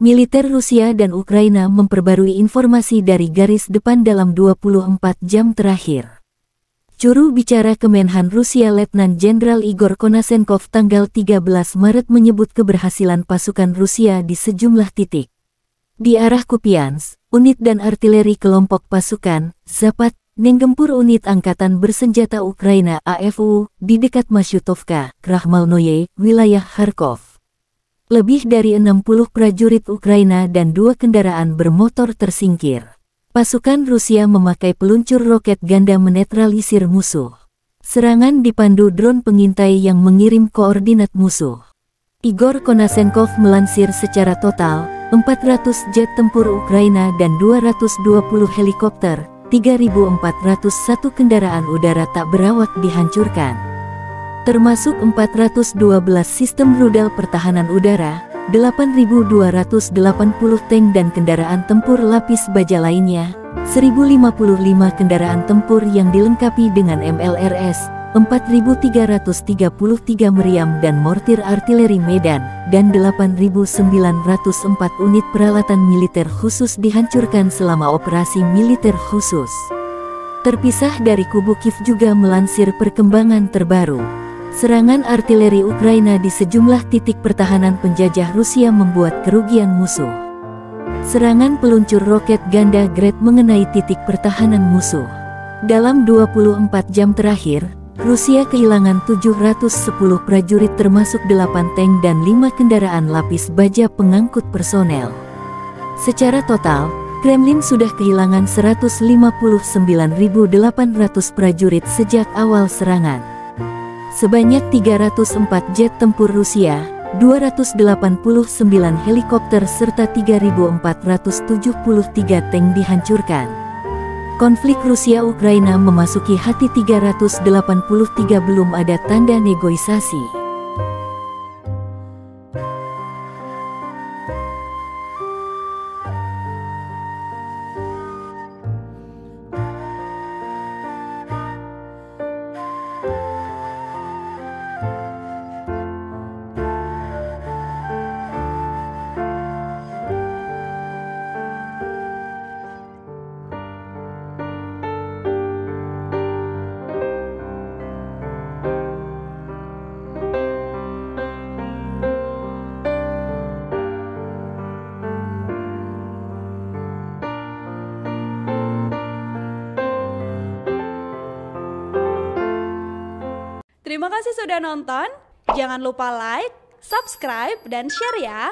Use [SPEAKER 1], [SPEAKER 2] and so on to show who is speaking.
[SPEAKER 1] Militer Rusia dan Ukraina memperbarui informasi dari garis depan dalam 24 jam terakhir. Juru bicara Kemenhan Rusia Letnan Jenderal Igor Konashenkov tanggal 13 Maret menyebut keberhasilan pasukan Rusia di sejumlah titik. Di arah Kupiansk, unit dan artileri kelompok pasukan Zapad menggempur unit angkatan bersenjata Ukraina AFU di dekat Mashutovka, Krahmalnoye, wilayah Kharkov. Lebih dari 60 prajurit Ukraina dan 2 kendaraan bermotor tersingkir. Pasukan Rusia memakai peluncur roket ganda menetralisir musuh. Serangan dipandu drone pengintai yang mengirim koordinat musuh. Igor Konashenkov melansir secara total, 400 jet tempur Ukraina dan 220 helikopter, 3.401 kendaraan udara tak berawak dihancurkan. Termasuk 412 sistem rudal pertahanan udara, 8.280 tank dan kendaraan tempur lapis baja lainnya, 1.055 kendaraan tempur yang dilengkapi dengan MLRS, 4.333 meriam dan mortir artileri Medan, dan 8.904 unit peralatan militer khusus dihancurkan selama operasi militer khusus. Terpisah dari kubu Kiev juga melansir perkembangan terbaru. Serangan artileri Ukraina di sejumlah titik pertahanan penjajah Rusia membuat kerugian musuh. Serangan peluncur roket ganda Grad mengenai titik pertahanan musuh. Dalam 24 jam terakhir, Rusia kehilangan 710 prajurit termasuk 8 tank dan 5 kendaraan lapis baja pengangkut personel. Secara total, Kremlin sudah kehilangan 159.800 prajurit sejak awal serangan. Sebanyak 304 jet tempur Rusia, 289 helikopter serta 3.473 tank dihancurkan. Konflik Rusia-Ukraina memasuki hati 383 belum ada tanda negosiasi.
[SPEAKER 2] Terima kasih sudah nonton. Jangan lupa like, subscribe, dan share ya.